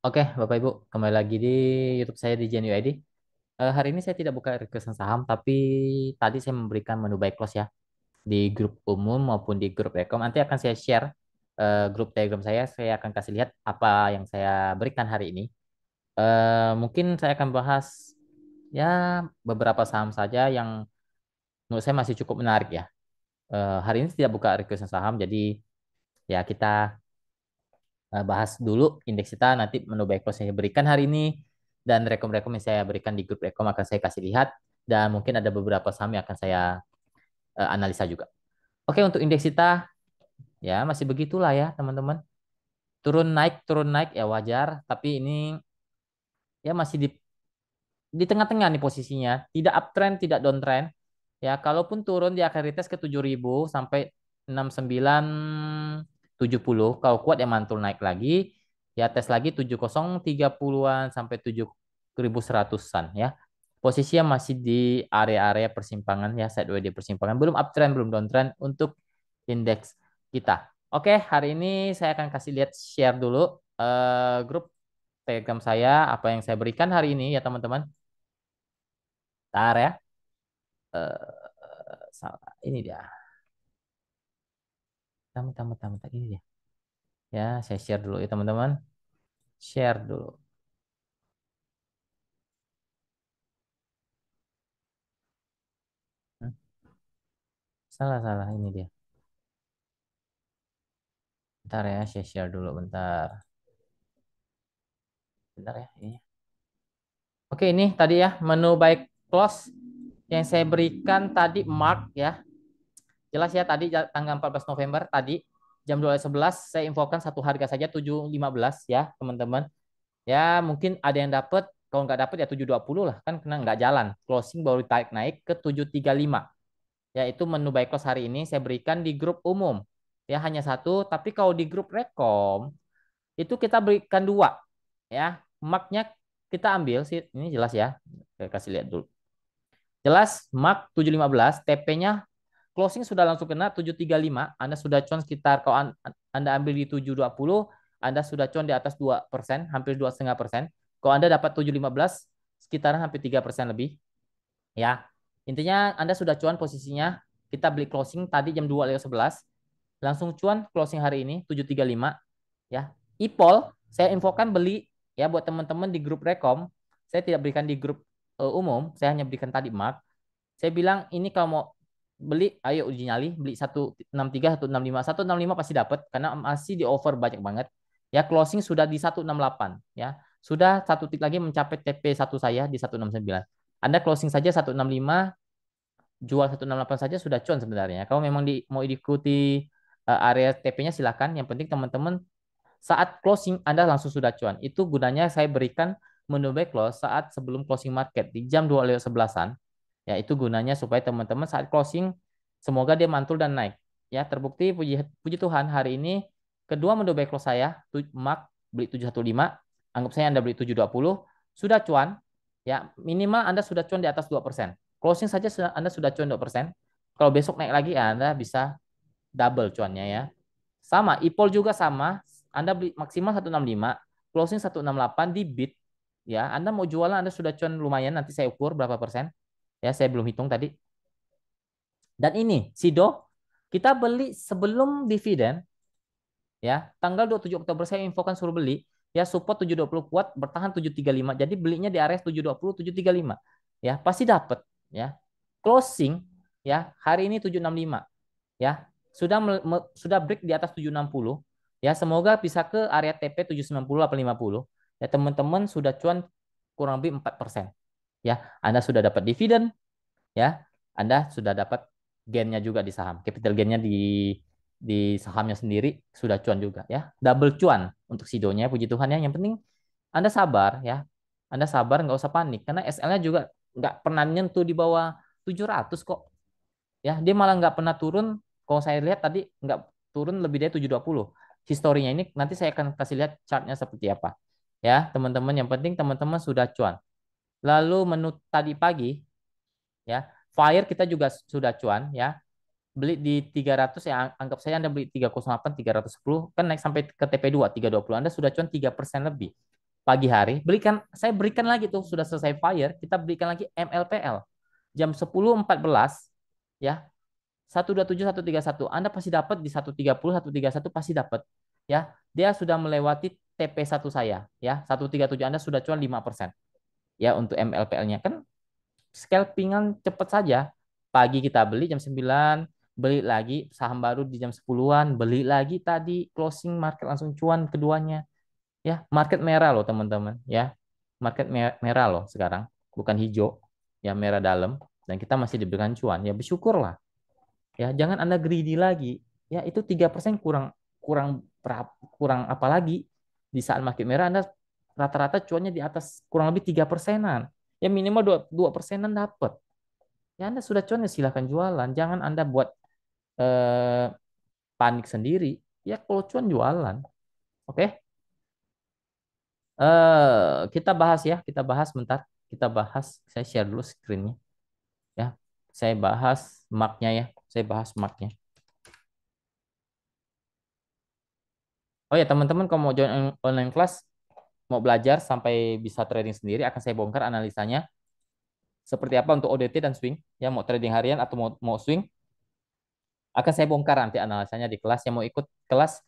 Oke, Bapak Ibu, kembali lagi di YouTube saya di Gen UID. Hari ini saya tidak buka request saham, tapi tadi saya memberikan menu buy close ya di grup umum maupun di grup rekom. Nanti akan saya share grup Telegram saya akan kasih lihat apa yang saya berikan hari ini. Mungkin saya akan bahas ya beberapa saham saja yang menurut saya masih cukup menarik ya. Hari ini tidak buka request saham, jadi ya kita bahas dulu indeks kita nanti menu baik yang saya berikan hari ini dan rekom-rekom yang saya berikan di grup rekom akan saya kasih lihat dan mungkin ada beberapa saham yang akan saya analisa juga. Oke, untuk indeks kita ya masih begitulah ya teman-teman. Turun naik ya wajar, tapi ini ya masih di tengah-tengah nih posisinya, tidak uptrend, tidak downtrend. Ya, kalaupun turun dia akan retest ke 7.000 sampai 6970. Kalau kuat ya mantul naik lagi, ya tes lagi 7030-an sampai 7100-an ya. Posisinya masih di area-area persimpangan ya, sideways di persimpangan. Belum uptrend, belum downtrend untuk indeks kita. Oke, hari ini saya akan kasih lihat share dulu grup Telegram saya apa yang saya berikan hari ini ya teman-teman. Bentar ya. Salah. Ini dia. Tamu, ini dia. Ya, saya share dulu ya teman-teman. Share dulu. Hmm, salah. Ini dia. Bentar ya, saya share dulu bentar. Bentar ya, ini. Oke, ini tadi ya menu baik close yang saya berikan tadi mark ya. Jelas ya tadi tanggal 14 November tadi jam 12.11 saya infokan satu harga saja 7.15 ya, teman-teman. Ya, mungkin ada yang dapat, kalau nggak dapat ya 7.20 lah, kan kena nggak jalan. Closing baru tarik naik ke 7.35. Yaitu menu buy close hari ini saya berikan di grup umum. Ya, hanya satu, tapi kalau di grup rekom itu kita berikan dua. Ya, marknya kita ambil sih, ini jelas ya. Saya kasih lihat dulu. Jelas mark 7.15, TP-nya closing sudah langsung kena 7.35. Anda sudah cuan sekitar kalau Anda ambil di 7.20, Anda sudah cuan di atas 2%, hampir 2,5%. Kalau Anda dapat 7.15, sekitaran hampir 3% lebih. Ya, intinya Anda sudah cuan posisinya. Kita beli closing tadi jam 2.11. Langsung cuan closing hari ini 7.35 ya. IPOL saya infokan beli ya buat teman-teman di grup rekom. Saya tidak berikan di grup umum, saya hanya berikan tadi mark. Saya bilang ini kalau mau beli ayo uji nyali beli 163 165 165 pasti dapat karena masih di over banyak banget. Ya closing sudah di 168 ya. Sudah satu titik lagi mencapai TP1 saya di 169. Anda closing saja 165, jual 168 saja sudah cuan sebenarnya. Kalau memang mau diikuti area TP-nya silakan. Yang penting teman-teman saat closing Anda langsung sudah cuan. Itu gunanya saya berikan menu buy close saat sebelum closing market di jam 2.11-an. Ya, itu gunanya supaya teman-teman saat closing semoga dia mantul dan naik. Ya, terbukti puji puji Tuhan hari ini kedua menu buy close saya mark beli 715, anggap saya Anda beli 720, sudah cuan. Ya, minimal Anda sudah cuan di atas 2%. Closing saja Anda sudah cuan 2%. Kalau besok naik lagi ya Anda bisa double cuannya ya. Sama, IPOL juga sama. Anda beli maksimal 165, closing 168 di bid. Ya, Anda mau jualan Anda sudah cuan lumayan, nanti saya ukur berapa persen. Ya, saya belum hitung tadi. Dan ini, Sido, kita beli sebelum dividen, ya, tanggal 27 Oktober saya infokan suruh beli, ya, support 720 kuat, bertahan 735. Jadi belinya di area 720, 735. Ya, pasti dapat, ya. Closing, ya, hari ini 765. Ya, sudah break di atas 760. Ya, semoga bisa ke area TP 790 atau 50. Ya, teman-teman sudah cuan kurang lebih 4%. Ya, Anda sudah dapat dividen, ya. Anda sudah dapat gainnya juga di saham. Capital gainnya di sahamnya sendiri sudah cuan juga ya. Double cuan untuk Sidonya, puji Tuhan ya. Yang penting Anda sabar ya. Anda sabar, nggak usah panik karena SL-nya juga nggak pernah nyentuh di bawah 700 kok. Ya, dia malah nggak pernah turun. Kalau saya lihat tadi nggak turun lebih dari 720. Historinya ini nanti saya akan kasih lihat chartnya seperti apa. Ya, teman-teman, yang penting teman-teman sudah cuan. Lalu menu tadi pagi, ya, Fire kita juga sudah cuan, ya. Beli di 300 ya, anggap saya Anda beli 308, 310, kan naik sampai ke TP2, 320. Anda sudah cuan 3% lebih. pagi hari, saya berikan lagi tuh sudah selesai fire, kita berikan lagi MLPL jam 10.14 ya. 127 131 Anda pasti dapat di 130 131 pasti dapat ya. Dia sudah melewati TP1 saya ya. 137 Anda sudah cuan 5% ya untuk MLPL-nya. Kan scalpingan cepat saja. Pagi kita beli jam 9, beli lagi saham baru di jam 10-an, beli lagi tadi closing market langsung cuan keduanya. Ya, market merah loh teman-teman ya. Market merah loh sekarang, bukan hijau. Ya, merah dalam dan kita masih diberikan cuan. Ya, bersyukurlah. Ya, jangan Anda greedy lagi. Ya, itu 3% kurang kurang kurang apa lagi di saat market merah Anda rata-rata cuannya di atas kurang lebih 3%-an. Ya minimal 2%-an dapat. Ya Anda sudah cuan ya silahkan jualan. Jangan Anda buat eh, panik sendiri. Ya kalau cuan jualan. Oke. Kita bahas ya, kita bahas bentar. Kita bahas. Saya share dulu screen-nya ya. Saya bahas mark-nya ya. Saya bahas mark-nya. Oh ya teman-teman kalau mau join online class, mau belajar sampai bisa trading sendiri, akan saya bongkar analisanya seperti apa untuk ODT dan swing. Ya mau trading harian atau mau swing, akan saya bongkar nanti analisanya di kelas. Yang mau ikut kelas,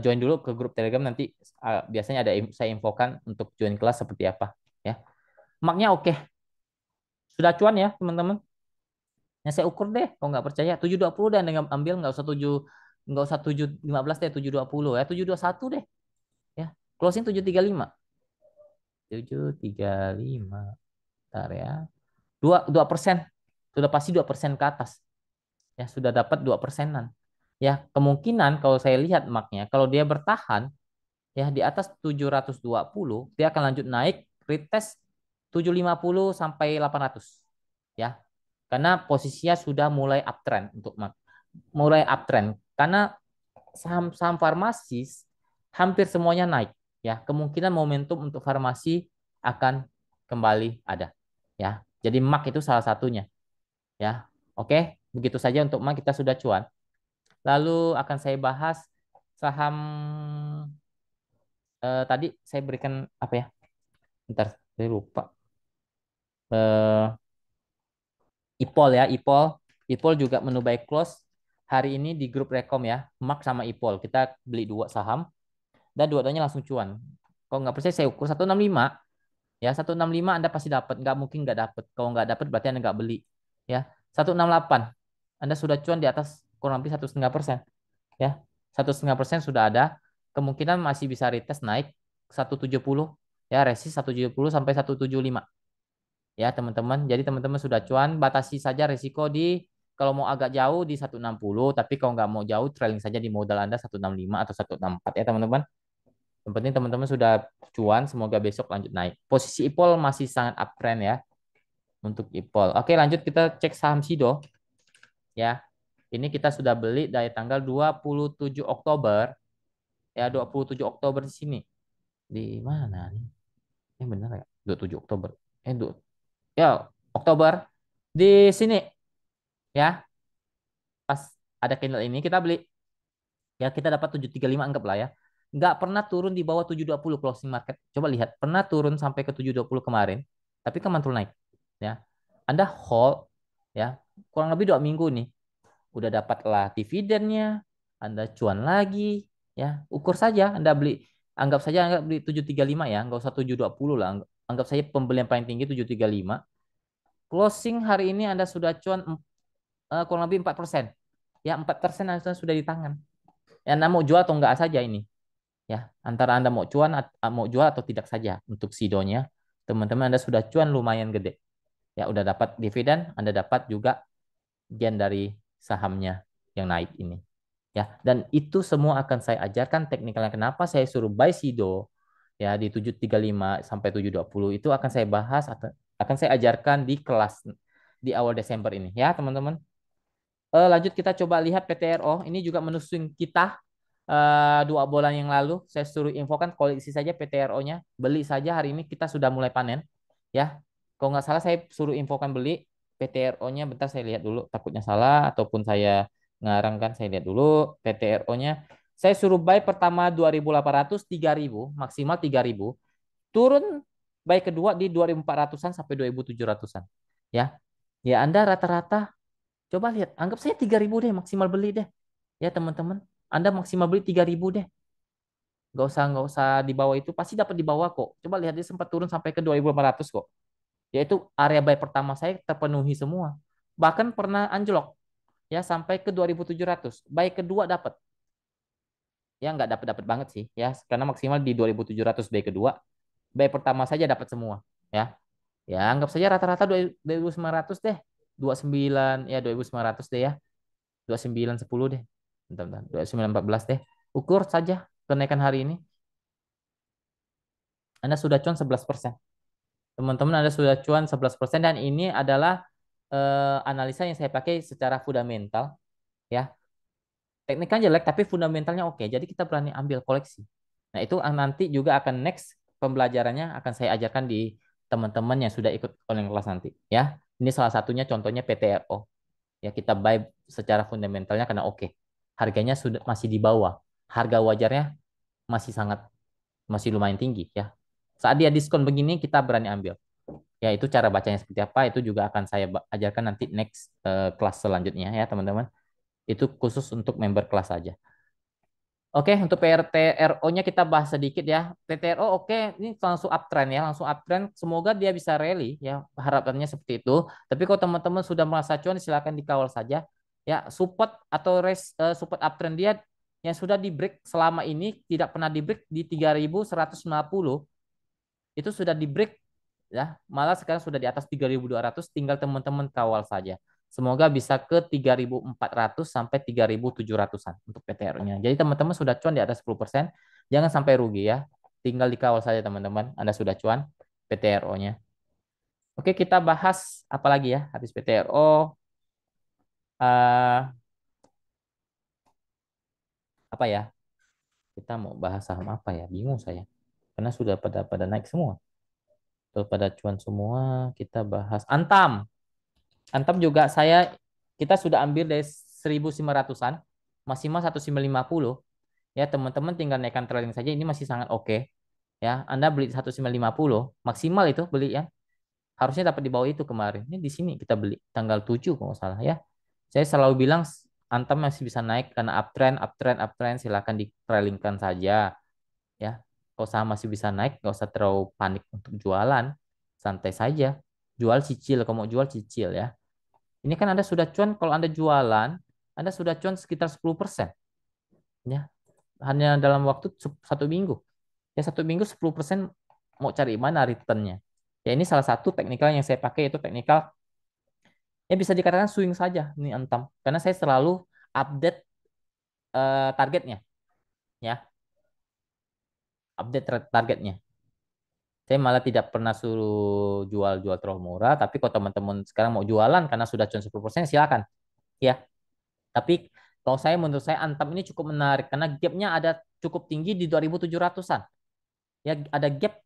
join dulu ke grup Telegram nanti. Biasanya ada saya infokan untuk join kelas seperti apa. Ya, maknya oke, sudah cuan ya teman-teman. Yang saya ukur deh, kalau nggak percaya 720 deh, Anda ambil nggak usah 715 deh, 720 ya, 721 deh. Ya, closing 735. 735. Bentar ya. 2% sudah pasti 2% ke atas. Ya, sudah dapat 2%-an. Ya, kemungkinan kalau saya lihat marknya, kalau dia bertahan ya di atas 720, dia akan lanjut naik retest 750 sampai 800. Ya. Karena posisinya sudah mulai uptrend untuk mark. Mulai uptrend karena saham-saham farmasis hampir semuanya naik ya. Kemungkinan momentum untuk farmasi akan kembali ada ya. Jadi MAK itu salah satunya ya. Oke, begitu saja untuk MAK kita sudah cuan. Lalu akan saya bahas saham tadi saya berikan apa ya? Bentar, saya lupa. Eh, IPOL ya, IPOL. IPOL juga menu buy close hari ini di grup Rekom ya. MAK sama IPOL. Kita beli dua saham dan dua-duanya langsung cuan. Kalau nggak percaya saya ukur 165 ya, 165 Anda pasti dapat, nggak mungkin nggak dapat. Kalau nggak dapat berarti Anda nggak beli ya. 168 Anda sudah cuan di atas kurang lebih 1,5% ya. 1,5% sudah ada, kemungkinan masih bisa retest naik 170 ya, resist 170 sampai 175 ya teman-teman. Jadi teman-teman sudah cuan, batasi saja risiko di kalau mau agak jauh di 160, tapi kalau nggak mau jauh trailing saja di modal Anda 165 atau 164 ya teman-teman. Yang penting teman-teman sudah cuan, semoga besok lanjut naik. Posisi IPOL masih sangat uptrend ya untuk IPOL. Oke, lanjut kita cek saham Sido ya. Ini kita sudah beli dari tanggal 27 Oktober ya, 27 Oktober di sini. Di mana nih? Benar ya? 27 Oktober. Ya, Oktober di sini ya. Pas ada candle ini kita beli ya, kita dapat 735 anggaplah ya. Nggak pernah turun di bawah 720 closing market. Coba lihat, pernah turun sampai ke 720 kemarin, tapi kan mantul naik. Ya, Anda hold ya, kurang lebih 2 minggu nih. Udah dapatlah dividennya, Anda cuan lagi, ya. Ukur saja, Anda beli, anggap beli 735 ya, nggak usah 720 lah. Anggap saja pembelian paling tinggi 735. Closing hari ini Anda sudah cuan kurang lebih 4%. Ya, 4% Anda sudah di tangan. Ya, Anda mau jual atau enggak saja ini. Ya, antara Anda mau cuan mau jual atau tidak saja untuk sidonya. Teman-teman Anda sudah cuan lumayan gede. Ya, udah dapat dividen, Anda dapat juga gain dari sahamnya yang naik ini. Ya, dan itu semua akan saya ajarkan teknikalnya, kenapa saya suruh buy Sido ya di 735 sampai 720 itu akan saya bahas atau akan saya ajarkan di kelas di awal Desember ini ya, teman-teman. Lanjut kita coba lihat PTRO. Ini juga menu swing kita 2 bulan yang lalu. Saya suruh infokan koleksi saja PTRO-nya. Beli saja hari ini kita sudah mulai panen. Ya, kalau nggak salah saya suruh infokan beli PTRO-nya. Bentar saya lihat dulu. Takutnya salah ataupun saya ngarang kan. Saya lihat dulu PTRO-nya. Saya suruh buy pertama 2.800, 3.000, maksimal 3.000. turun baik kedua di 2400-an sampai 2700-an. Ya. Ya, Anda rata-rata coba lihat, anggap saya 3000 deh maksimal beli deh. Ya, teman-teman. Anda maksimal beli 3000 deh. Nggak usah di bawah itu, pasti dapat di bawah kok. Coba lihat dia sempat turun sampai ke 2500 kok. Yaitu area buy pertama saya terpenuhi semua. Bahkan pernah anjlok ya sampai ke 2700. Buy kedua dapat. Ya nggak dapat-dapat banget sih ya karena maksimal di 2700 buy kedua. Buy pertama saja dapat semua ya. Ya anggap saja rata-rata 2900 deh. 29 ya 2900 deh ya. 2910 deh. Bentar, bentar. 2914 deh. Ukur saja kenaikan hari ini. Anda sudah cuan 11%. Teman-teman Anda sudah cuan 11% dan ini adalah analisa yang saya pakai secara fundamental ya. Tekniknya jelek tapi fundamentalnya oke. Jadi kita berani ambil koleksi. Nah, itu nanti juga akan next pembelajarannya akan saya ajarkan di teman-teman yang sudah ikut online kelas nanti ya. Ini salah satunya contohnya PTRO. Ya, kita buy secara fundamentalnya karena oke. Harganya sudah masih di bawah. Harga wajarnya masih lumayan tinggi ya. Saat dia diskon begini kita berani ambil. Ya, itu cara bacanya seperti apa itu juga akan saya ajarkan nanti next kelas selanjutnya ya, teman-teman. Itu khusus untuk member kelas saja. Oke, untuk PRTRO-nya kita bahas sedikit ya. PTRO oke, ini langsung uptrend ya, langsung uptrend. Semoga dia bisa rally ya, harapannya seperti itu. Tapi kalau teman-teman sudah merasa cuan, silakan dikawal saja. Ya, support atau support uptrend dia yang sudah di break selama ini tidak pernah di break di 3150 itu sudah di break ya. Malah sekarang sudah di atas 3200, tinggal teman-teman kawal saja. Semoga bisa ke 3400 sampai 3700-an untuk PTR-nya. Jadi teman-teman sudah cuan di atas 10%, jangan sampai rugi ya. Tinggal dikawal saja teman-teman, Anda sudah cuan PTRO-nya. Oke, kita bahas apa lagi ya habis PTRO. Apa ya? Kita mau bahas saham apa ya? Bingung saya. Karena sudah pada pada naik semua. Sudah pada cuan semua, kita bahas Antam. Antam juga kita sudah ambil dari 1900-an, maksimal 1950. Ya, teman-teman tinggal naikkan trailing saja ini masih sangat oke. Ya, Anda beli 1950, maksimal itu beli ya. Harusnya dapat di bawah itu kemarin. Ini di sini kita beli tanggal 7 kalau nggak salah ya. Saya selalu bilang Antam masih bisa naik karena uptrend, uptrend, uptrend, silakan di trailingkan saja ya. Kalau saham masih bisa naik, nggak usah terlalu panik untuk jualan. Santai saja. Jual cicil, kalau mau jual cicil ya. Ini kan Anda sudah cuan, kalau Anda jualan, Anda sudah cuan sekitar 10%. Ya, hanya dalam waktu 1 minggu. Ya, 1 minggu 10% mau cari mana returnnya. Ya, ini salah satu teknikal yang saya pakai, itu teknikal ya bisa dikatakan swing saja nih Antam. Karena saya selalu update targetnya. Ya, update targetnya. Saya malah tidak pernah suruh jual-jual terlalu murah, tapi kalau teman-teman sekarang mau jualan karena sudah cuan 10%, silakan. Ya, tapi kalau menurut saya Antam ini cukup menarik karena gapnya ada cukup tinggi di 2700-an. Ya ada gap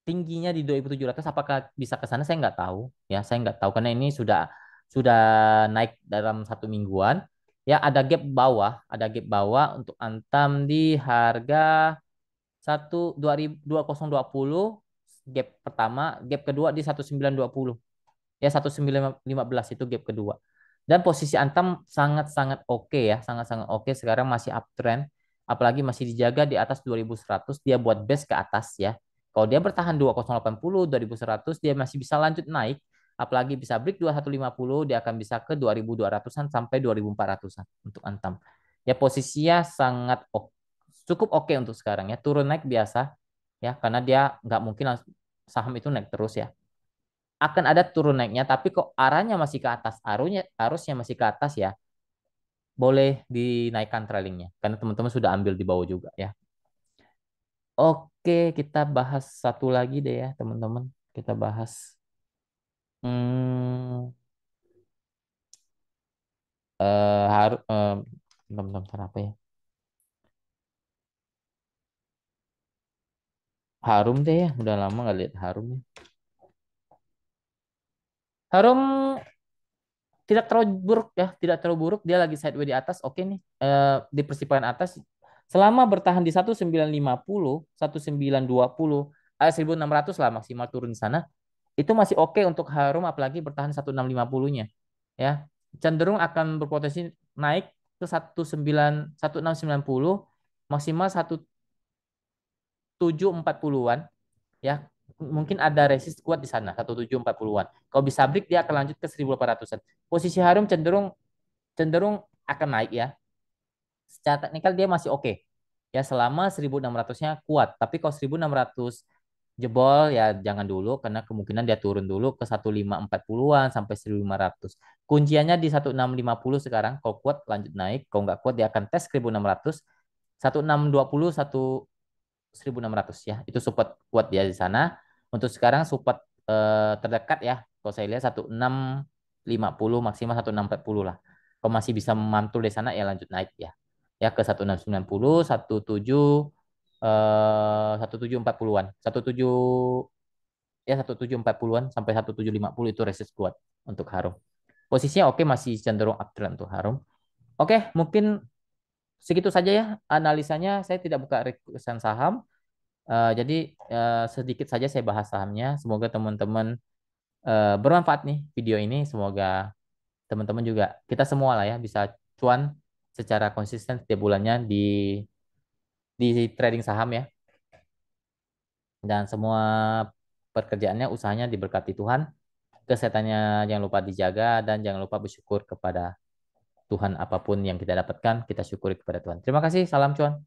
tingginya di 2700, apakah bisa ke sana saya nggak tahu. Ya, saya nggak tahu karena ini sudah naik dalam 1 mingguan. Ya, ada gap bawah untuk Antam di harga 2020, gap pertama, gap kedua di 1920. Ya, 1915 itu gap kedua. Dan posisi Antam sangat-sangat oke ya, sangat-sangat oke. Sekarang masih uptrend, apalagi masih dijaga di atas 2100, dia buat base ke atas ya. Kalau dia bertahan 2080, 2100, dia masih bisa lanjut naik, apalagi bisa break 2150, dia akan bisa ke 2200-an sampai 2400-an untuk Antam. Ya, posisinya cukup oke untuk sekarang ya. Turun naik biasa ya, karena dia nggak mungkin saham itu naik terus ya, akan ada turun naiknya, tapi kok arahnya masih ke atas, arusnya masih ke atas ya, boleh dinaikkan trailingnya karena teman-teman sudah ambil di bawah juga ya. Oke, kita bahas satu lagi deh ya teman-teman. Kita bahas hmm, harus bentar, apa ya? Harum deh ya, udah lama nggak lihat Harum ya. Harum tidak terlalu buruk ya, tidak terlalu buruk. Dia lagi sideways di atas, oke nih. Di persimpangan atas selama bertahan di 1950, 1920, 1600 lah maksimal turun di sana. Itu masih oke untuk Harum apalagi bertahan 1650-nya. Ya. Cenderung akan berpotensi naik ke 1690 maksimal 1740-an ya. Mungkin ada resist kuat di sana 1740-an. Kalau bisa break dia akan lanjut ke 1800-an. Posisi Harum cenderung cenderung akan naik ya. Secara teknikal dia masih oke. Ya selama 1600-nya kuat. Tapi kalau 1600 jebol ya jangan dulu karena kemungkinan dia turun dulu ke 1540-an sampai 1500. Kunciannya di 1650 sekarang. Kalau kuat lanjut naik, kalau nggak kuat dia akan tes 1600, 1620, 1600 ya. Itu support kuat dia di sana. Untuk sekarang support terdekat ya. Kalau saya lihat 1650 maksimal 1640 lah. Kalau masih bisa memantul di sana ya lanjut naik ya. Ya ke 1690, 1740-an. 17 ya 1740-an sampai 1750 itu resist kuat untuk Harum. Posisinya oke masih cenderung uptrend untuk Harum. Oke, mungkin segitu saja ya analisanya. Saya tidak buka requestan saham. Jadi sedikit saja saya bahas sahamnya. Semoga teman-teman bermanfaat nih video ini. Semoga teman-teman juga kita semua lah ya bisa cuan secara konsisten setiap bulannya di trading saham ya. Dan semua pekerjaannya, usahanya diberkati Tuhan. Kesehatannya jangan lupa dijaga dan jangan lupa bersyukur kepada Tuhan apapun yang kita dapatkan, kita syukuri kepada Tuhan. Terima kasih, salam cuan.